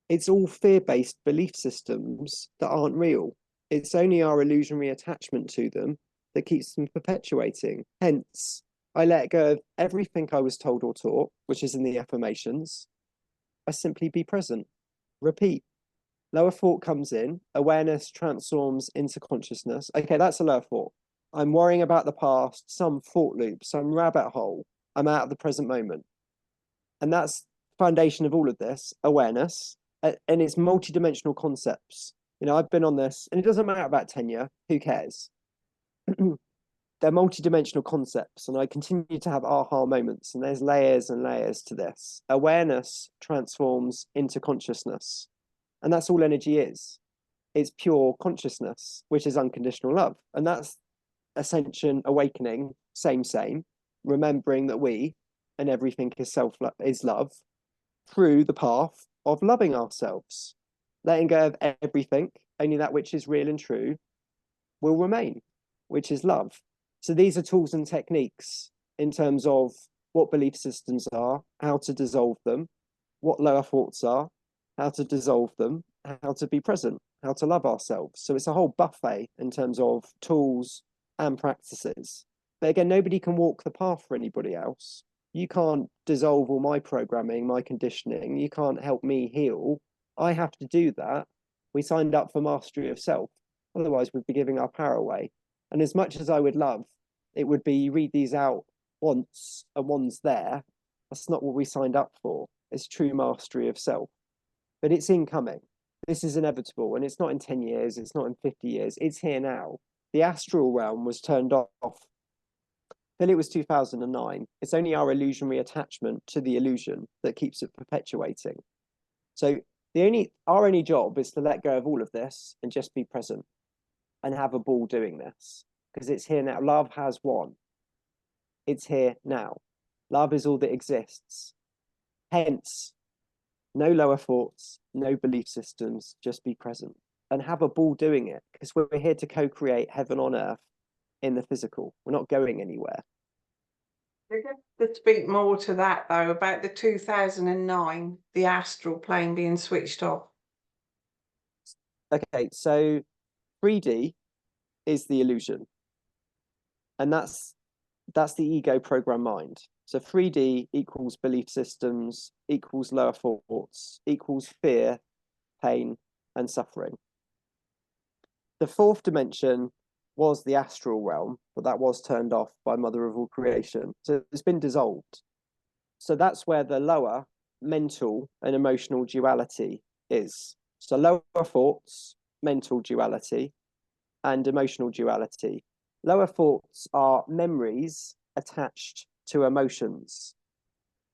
It's all fear-based belief systems that aren't real. It's only our illusionary attachment to them that keeps them perpetuating. Hence, I let go of everything I was told or taught, which is in the affirmations. I simply be present. Repeat. Lower thought comes in, awareness transforms into consciousness. Okay, that's a lower thought. I'm worrying about the past, some thought loop, some rabbit hole. I'm out of the present moment. And that's foundation of all of this, awareness, and it's multidimensional concepts. I've been on this, and it doesn't matter about tenure, who cares? They're multidimensional concepts, and I continue to have aha moments, and there's layers and layers to this. Awareness transforms into consciousness, and that's all energy is. It's pure consciousness, which is unconditional love, and that's ascension, awakening, same, remembering that we and everything is love through the path of loving ourselves, letting go of everything, only that which is real and true will remain, which is love. So these are tools and techniques in terms of what belief systems are, how to dissolve them, what lower thoughts are, how to dissolve them, how to be present, how to love ourselves. So it's a whole buffet in terms of tools and practices. But again, nobody can walk the path for anybody else. You can't dissolve all my programming, my conditioning. You can't help me heal. I have to do that. We signed up for mastery of self. Otherwise, we'd be giving our power away. And as much as I would love, it would be you read these out once and one's there. That's not what we signed up for. It's true mastery of self. But it's incoming. This is inevitable. And it's not in 10 years. It's not in 50 years. It's here now. The astral realm was turned off till it was 2009. It's only our illusionary attachment to the illusion that keeps it perpetuating. So our only job is to let go of all of this and just be present and have a ball doing this, because it's here now. Love has won. It's here now. Love is all that exists. Hence, no lower thoughts, no belief systems, just be present and have a ball doing it, because we're here to co-create heaven on earth in the physical. We're not going anywhere. To speak more to that though, about the 2009, the astral plane being switched off. Okay, so 3D is the illusion, and that's the ego program mind. So 3D equals belief systems, equals lower thoughts, equals fear, pain, and suffering. The fourth dimension was the astral realm, but that was turned off by Mother of all creation. So it's been dissolved. So that's where the lower mental and emotional duality is. So lower thoughts, mental duality, and emotional duality. Lower thoughts are memories attached to emotions.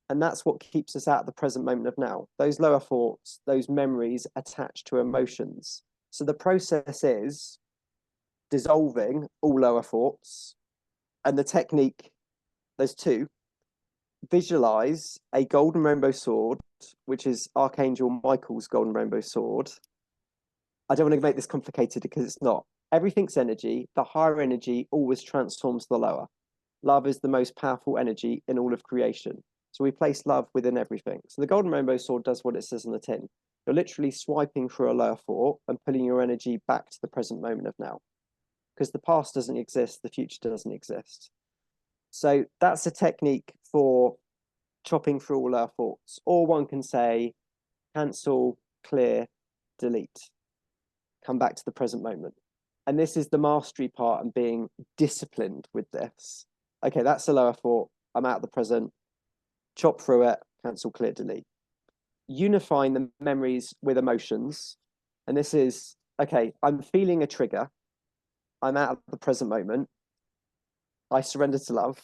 And that's what keeps us out of the present moment of now. Those lower thoughts, those memories attached to emotions. So the process is dissolving all lower thoughts. And the technique, there's two. Visualize a golden rainbow sword, which is Archangel Michael's golden rainbow sword. I don't want to make this complicated because it's not. Everything's energy. The higher energy always transforms the lower. Love is the most powerful energy in all of creation. So we place love within everything. So the golden rainbow sword does what it says on the tin. You're literally swiping through a lower thought and pulling your energy back to the present moment of now. Because the past doesn't exist, the future doesn't exist. So that's a technique for chopping through all our thoughts. Or one can say, cancel, clear, delete. Come back to the present moment. And this is the mastery part and being disciplined with this. Okay, that's a lower thought. I'm out of the present. Chop through it, cancel, clear, delete. Unifying the memories with emotions. And this is, okay, I'm feeling a trigger. I'm out of the present moment. I surrender to love.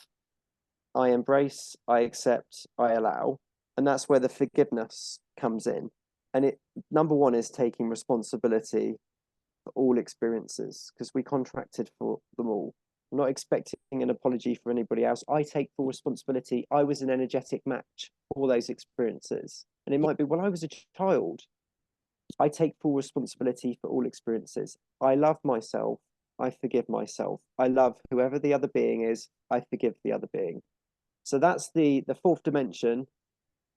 I embrace, I accept, I allow. And that's where the forgiveness comes in. And it, number one, is taking responsibility for all experiences because we contracted for them all. I'm not expecting an apology for anybody else. I take full responsibility. I was an energetic match for all those experiences. And it might be, well, I was a child. I take full responsibility for all experiences. I love myself. I forgive myself. I love whoever the other being is. I forgive the other being. So that's the fourth dimension.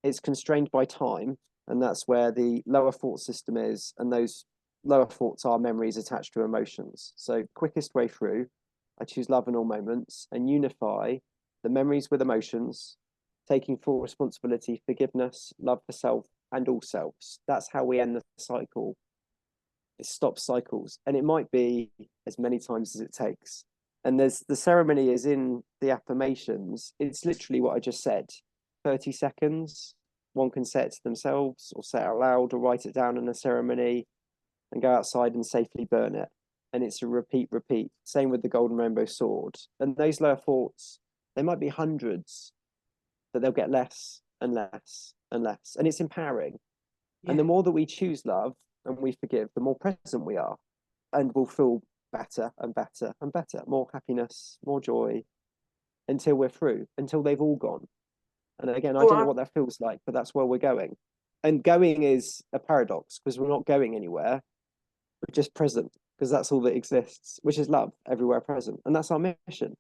It's constrained by time, and that's where the lower thought system is, and those lower thoughts are memories attached to emotions. So quickest way through, I choose love in all moments and unify the memories with emotions, taking full responsibility, forgiveness, love for self and all selves. That's how we end the cycle. It stops cycles, and it might be as many times as it takes. And there's the ceremony is in the affirmations. It's literally what I just said. 30 seconds. One can say it to themselves or say it out loud or write it down in a ceremony and go outside and safely burn it. And it's a repeat, repeat. Same with the golden rainbow sword. And those lower thoughts, they might be hundreds, but they'll get less and less and less. And it's empowering. Yeah. And the more that we choose love and we forgive, the more present we are. And we'll feel better and better and better. More happiness, more joy, until we're through, until they've all gone. And again, I don't know what that feels like, but that's where we're going. And going is a paradox because we're not going anywhere. We're just present because that's all that exists, which is love everywhere present. And that's our mission.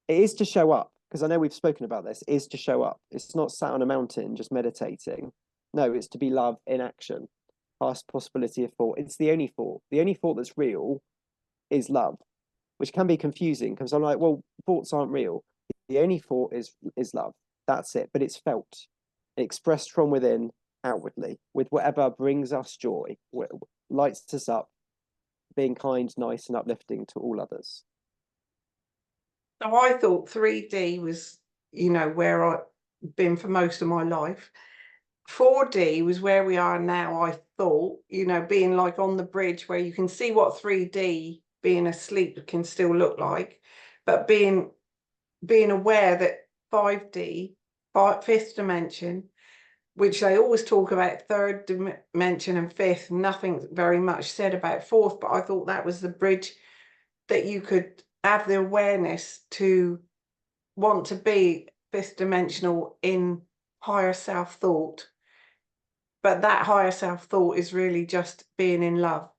It is to show up because I know we've spoken about this, is to show up. It's not sat on a mountain just meditating. No, it's to be love in action. Past possibility of thought. It's the only thought. The only thought that's real is love, which can be confusing because I'm like, well, thoughts aren't real. The only thought is love. That's it. But it's felt, expressed from within outwardly with whatever brings us joy, lights us up, being kind, nice, and uplifting to all others. So I thought 3D was, where I've been for most of my life. 4D was where we are now, I thought, being like on the bridge where you can see what 3D being asleep can still look like, but being aware that 5D, fifth dimension, which they always talk about third dimension and fifth, nothing very much said about fourth, but I thought that was the bridge that you could have the awareness to want to be fifth dimensional in higher self thought. But that higher self thought is really just being in love.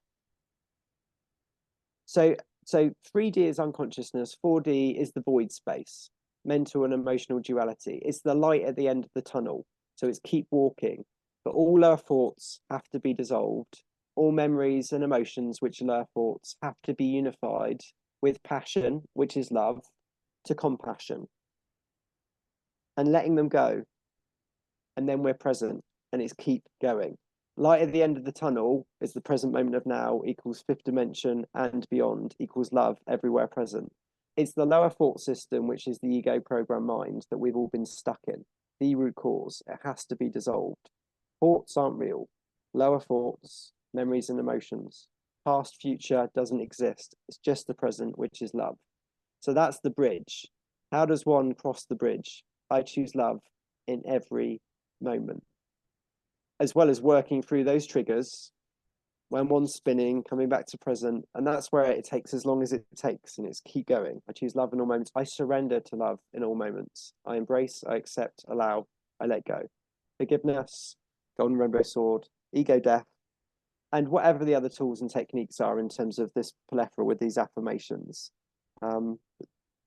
So 3D is unconsciousness, 4D is the void space, mental and emotional duality. It's the light at the end of the tunnel. So it's keep walking. But all our thoughts have to be dissolved. All memories and emotions, which are our thoughts, have to be unified with passion, which is love, to compassion. And letting them go. And then we're present and it's keep going. Light at the end of the tunnel is the present moment of now equals fifth dimension and beyond equals love everywhere present. It's the lower thought system, which is the ego program mind that we've all been stuck in. The root cause, it has to be dissolved. Thoughts aren't real. Lower thoughts, memories and emotions. Past, future doesn't exist. It's just the present, which is love. So that's the bridge. How does one cross the bridge? I choose love in every moment, as well as working through those triggers when one's spinning, coming back to present. And that's where it takes as long as it takes, and it's keep going. I choose love in all moments. I surrender to love in all moments. I embrace, I accept, allow, I let go. Forgiveness, golden rainbow sword, ego death, and whatever the other tools and techniques are in terms of this plethora with these affirmations. Um,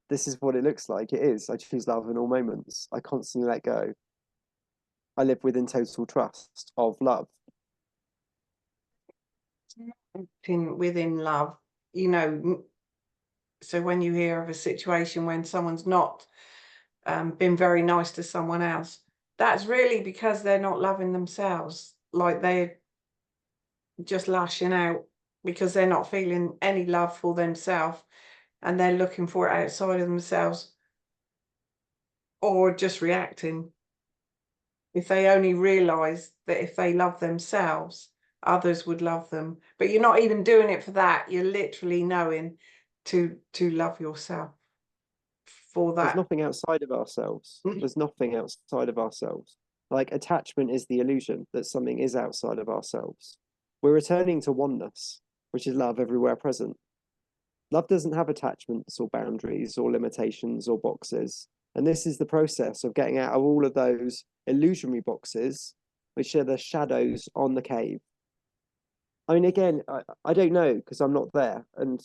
this is what it looks like. It is. I choose love in all moments. I constantly let go. I live within total trust of love. Within love, you know, so when you hear of a situation when someone's not been very nice to someone else, that's really because they're not loving themselves. Like they're just lashing out because they're not feeling any love for themselves, and they're looking for it outside of themselves, or just reacting. If they only realize that if they love themselves, others would love them. But you're not even doing it for that. You're literally knowing to love yourself for There's that. nothing outside of ourselves. There's nothing outside of ourselves. Like attachment is the illusion that something is outside of ourselves. We're returning to oneness, which is love everywhere present. Love doesn't have attachments or boundaries or limitations or boxes. And this is the process of getting out of all of those illusionary boxes, which are the shadows on the cave. I mean, again, I don't know because I'm not there. And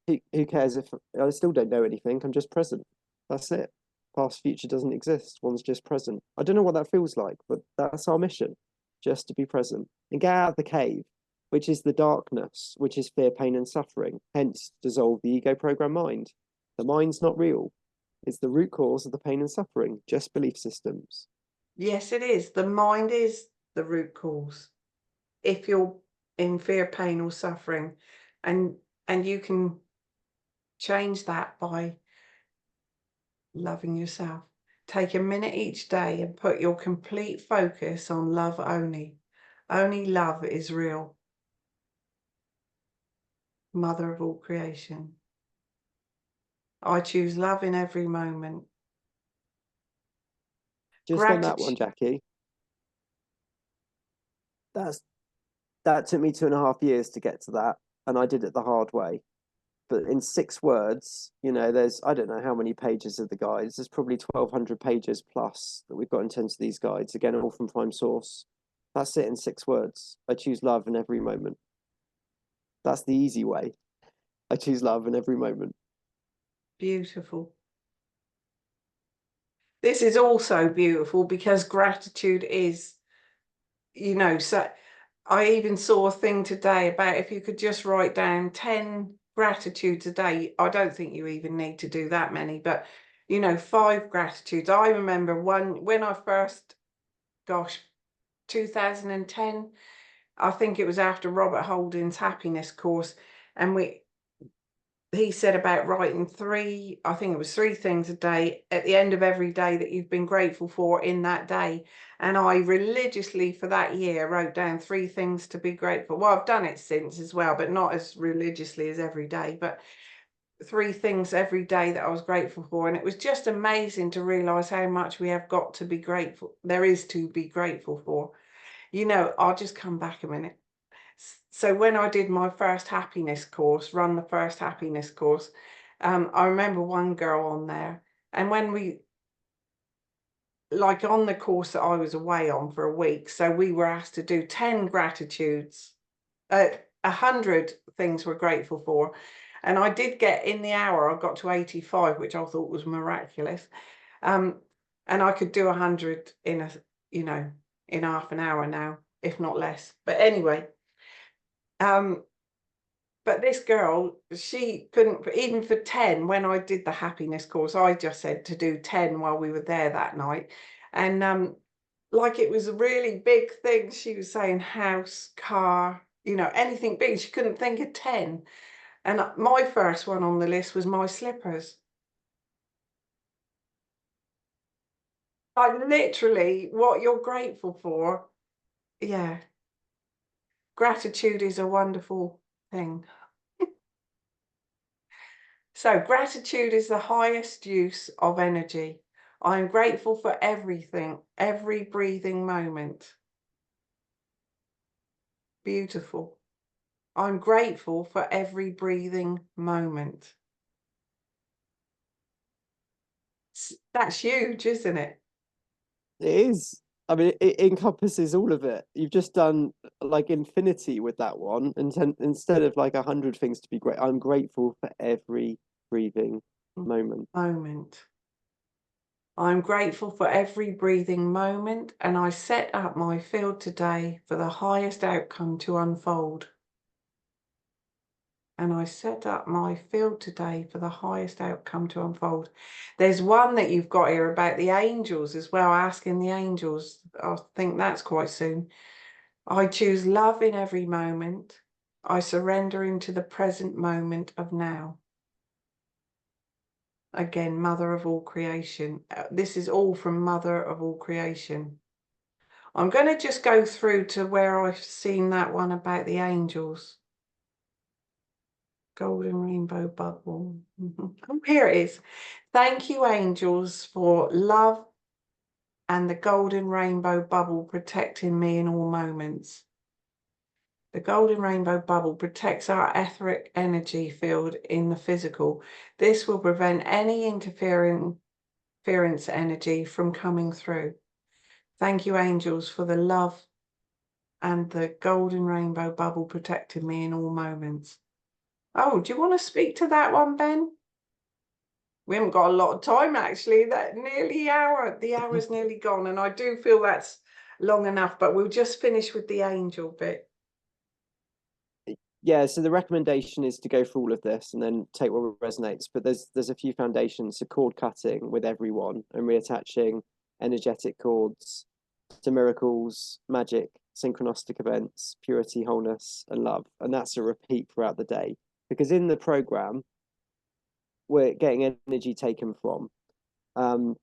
who cares if I still don't know anything? I'm just present. That's it. Past, future doesn't exist. One's just present. I don't know what that feels like, but that's our mission, just to be present and get out of the cave, which is the darkness, which is fear, pain, and suffering. Hence, dissolve the ego program mind. The mind's not real. It's the root cause of the pain and suffering, just belief systems. Yes, it is. The mind is the root cause. If you're in fear, pain, or suffering, and you can change that by loving yourself. Take a minute each day and put your complete focus on love only. Only love is real. Mother of all creation. I choose love in every moment. Just on that one, Gratitude. Jackie, that's that took me 2.5 years to get to that, and I did it the hard way. But in 6 words, there's I don't know how many pages of the guides. There's probably 1,200 pages plus that we've got in terms of these guides. Again, all from Prime Source. That's it in 6 words. I choose love in every moment. That's the easy way. I choose love in every moment. Beautiful. This is also beautiful because gratitude is, so I even saw a thing today about if you could just write down 10 gratitudes a day. I don't think you even need to do that many, but 5 gratitudes. I remember one when I first, 2010, I think it was after Robert Holden's happiness course, and he said about writing I think it was 3 things a day at the end of every day that you've been grateful for in that day. And I religiously for that year wrote down 3 things to be grateful. Well, I've done it since as well, but not as religiously as every day, but 3 things every day that I was grateful for. And it was just amazing to realize how much we have got to be grateful. There is to be grateful for. I'll just come back a minute. So when I did my first happiness course, run the first happiness course, I remember one girl on there, and when like on the course that I was away on for a week, so we were asked to do 10 gratitudes, 100 things we're grateful for. And I did get in the hour, I got to 85, which I thought was miraculous. And I could do 100 in half an hour now, if not less. But anyway, but this girl, she couldn't, even for 10, when I did the happiness course, I just said to do 10 while we were there that night. And like it was a really big thing. She was saying house, car, you know, anything big. She couldn't think of 10. And my first one on the list was my slippers. Like literally what you're grateful for. Yeah. Gratitude is a wonderful thing. So gratitude is the highest use of energy. I am grateful for everything, every breathing moment. Beautiful. I'm grateful for every breathing moment. That's huge, isn't it? It is. I mean, it encompasses all of it. You've just done like infinity with that one, and instead of like 100 things to be great, I'm grateful for every breathing moment. Moment. I'm grateful for every breathing moment, and I set up my field today for the highest outcome to unfold. And I set up my field today for the highest outcome to unfold. There's one that you've got here about the angels as well, asking the angels. I think that's quite soon. I choose love in every moment. I surrender into the present moment of now. Again, Mother of all creation. This is all from Mother of all creation. I'm going to just go through to where I've seen that one about the angels. Golden rainbow bubble. Oh, here it is. Thank you, angels, for love and the golden rainbow bubble protecting me in all moments. The golden rainbow bubble protects our etheric energy field in the physical. This will prevent any interference energy from coming through. Thank you, angels, for the love and the golden rainbow bubble protecting me in all moments. Oh, do you want to speak to that one, Ben? We haven't got a lot of time, actually. That nearly hour. The hour's nearly gone, and I do feel that's long enough, but we'll just finish with the angel bit. Yeah, so the recommendation is to go through all of this and then take what resonates. But there's a few foundations, so cord cutting with everyone and reattaching energetic cords to miracles, magic, synchronistic events, purity, wholeness, and love. And that's a repeat throughout the day. Because in the program, we're getting energy taken from.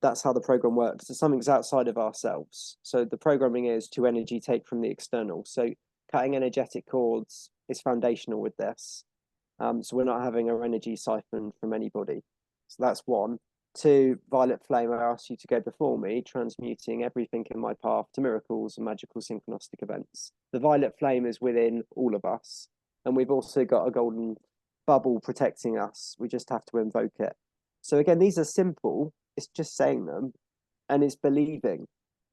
That's how the program works. So something's outside of ourselves. So the programming is to energy take from the external. So cutting energetic cords is foundational with this. So we're not having our energy siphoned from anybody. So that's one. Two, violet flame, I asked you to go before me, transmuting everything in my path to miracles and magical synchronistic events. The violet flame is within all of us. And we've also got a golden bubble protecting us. We just have to invoke it. So again, these are simple. It's just saying them and it's believing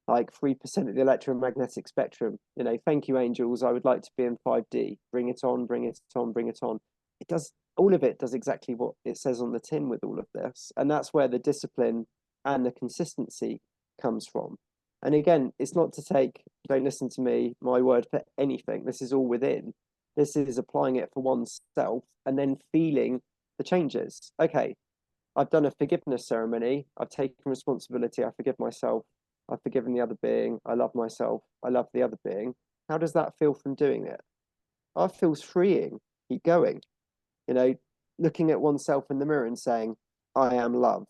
like 3% of the electromagnetic spectrum. You know, thank you, angels. I would like to be in 5D. Bring it on, bring it on, bring it on. It does, all of it does exactly what it says on the tin with all of this. And that's where the discipline and the consistency comes from. And again, it's not to take, don't listen to me, my word for anything. This is all within. This is applying it for oneself and then feeling the changes. Okay, I've done a forgiveness ceremony. I've taken responsibility. I forgive myself. I've forgiven the other being. I love myself. I love the other being. How does that feel from doing it? Oh, it feels freeing. Keep going. You know, looking at oneself in the mirror and saying, I am love.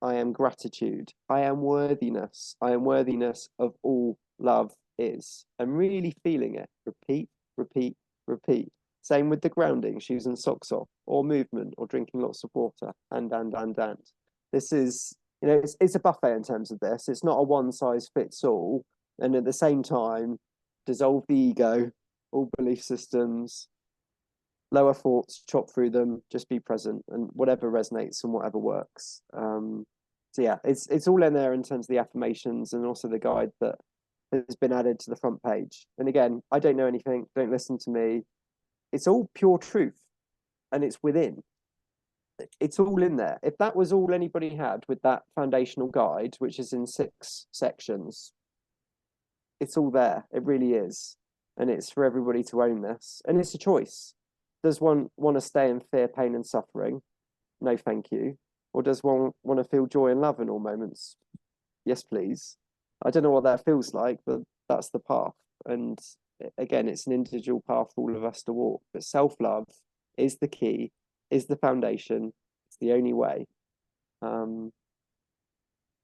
I am gratitude. I am worthiness. I am worthiness of all love is. And really feeling it. Repeat, repeat, repeat. Same with the grounding, shoes and socks off, or movement, or drinking lots of water, and. This is, you know, it's a buffet in terms of this. It's not a one size fits all. And at the same time, dissolve the ego, all belief systems, lower thoughts, chop through them, just be present, and whatever resonates and whatever works. So yeah, it's all in there in terms of the affirmations and also the guide that has been added to the front page. And again, I don't know anything. Don't listen to me. It's all pure truth, and it's within. It's all in there. If that was all anybody had with that foundational guide, which is in 6 sections, it's all there. It really is. And it's for everybody to own this. And it's a choice. Does one want to stay in fear, pain, and suffering? No, thank you. Or does one want to feel joy and love in all moments? Yes, please. I don't know what that feels like, but that's the path. And again, it's an individual path for all of us to walk. But self-love is the key, is the foundation. It's the only way. Um,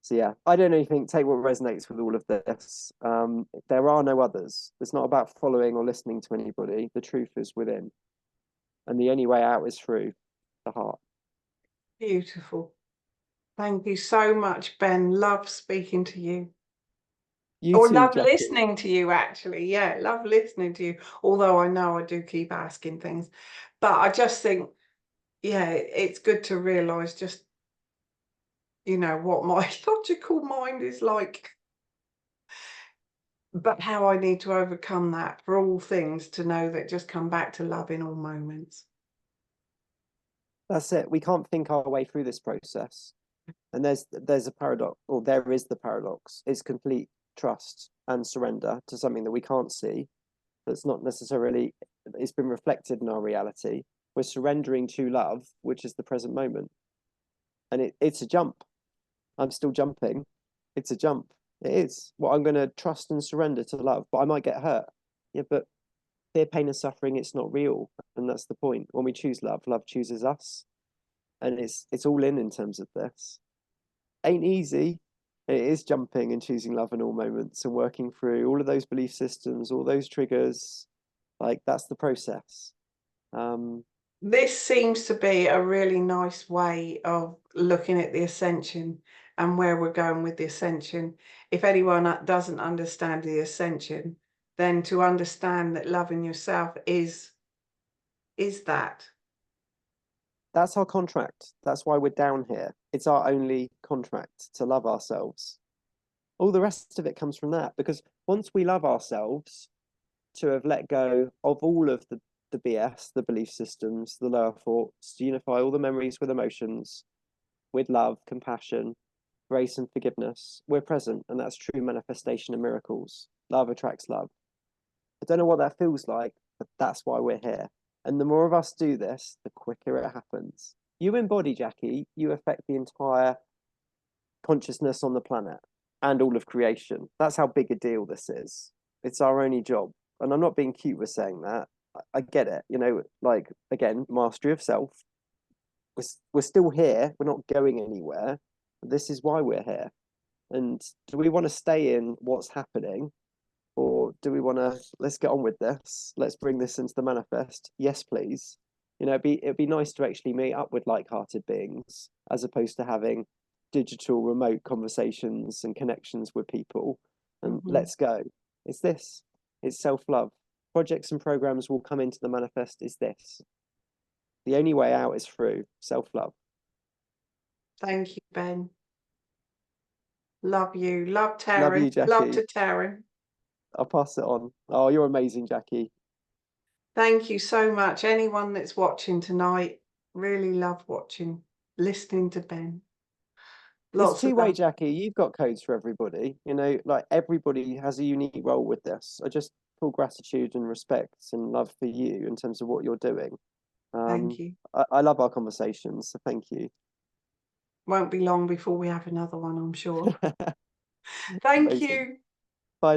so yeah, I don't even take what resonates with all of this. There are no others. It's not about following or listening to anybody. The truth is within, and the only way out is through the heart. Beautiful. Thank you so much, Ben. Love speaking to you. You Or too, love Jackie. listening to you, actually. Yeah, love listening to you. Although I know I do keep asking things. But I just think, yeah, it's good to realise just, what my logical mind is like. But how I need to overcome that for all things to know that just come back to love in all moments. That's it. We can't think our way through this process. And there's a paradox, or there is the paradox. It's complete trust and surrender to something that we can't see. That's not necessarily, it's been reflected in our reality. We're surrendering to love, which is the present moment. And it's a jump. I'm still jumping. It's a jump. It is. Well, I'm going to trust and surrender to love, but I might get hurt. Yeah, but fear, pain, and suffering, it's not real. And that's the point. When we choose love, love chooses us. And it's all in terms of this. Ain't easy. It is jumping and choosing love in all moments and working through all of those belief systems, all those triggers. Like that's the process. This seems to be a really nice way of looking at the ascension and where we're going with the ascension. If anyone doesn't understand the ascension, then to understand that loving yourself is that. That's our contract. That's why we're down here. It's our only contract to love ourselves. All the rest of it comes from that because once we love ourselves, to have let go of all of the BS, the belief systems, the lower thoughts, to unify all the memories with emotions, with love, compassion, grace, and forgiveness, we're present, and that's true manifestation of miracles. Love attracts love. I don't know what that feels like, but that's why we're here. And the more of us do this, the quicker it happens. You embody, Jackie, you affect the entire consciousness on the planet and all of creation. That's how big a deal this is. It's our only job. And I'm not being cute with saying that. I get it. Like, again, mastery of self. We're still here. We're not going anywhere. This is why we're here. And do we want to stay in what's happening? Or do we want to let's get on with this? Let's bring this into the manifest. Yes, please. It'd be nice to actually meet up with like-hearted beings as opposed to having digital remote conversations and connections with people. And let's go. It's this. It's self-love. Projects and programs will come into the manifest is this. The only way out is through self-love. Thank you, Ben. Love you. Love Love Taryn. you, Love Jackie. to Taryn. I'll pass it on. Oh, you're amazing, Jackie. Thank you so much. Anyone that's watching tonight, really love listening to Ben. It's Lots of two-way, love. Jackie. You've got codes for everybody. Like everybody has a unique role with this. I just feel gratitude and respect and love for you in terms of what you're doing. Thank you. I love our conversations, so thank you. Won't be long before we have another one, I'm sure. Thank Amazing. you.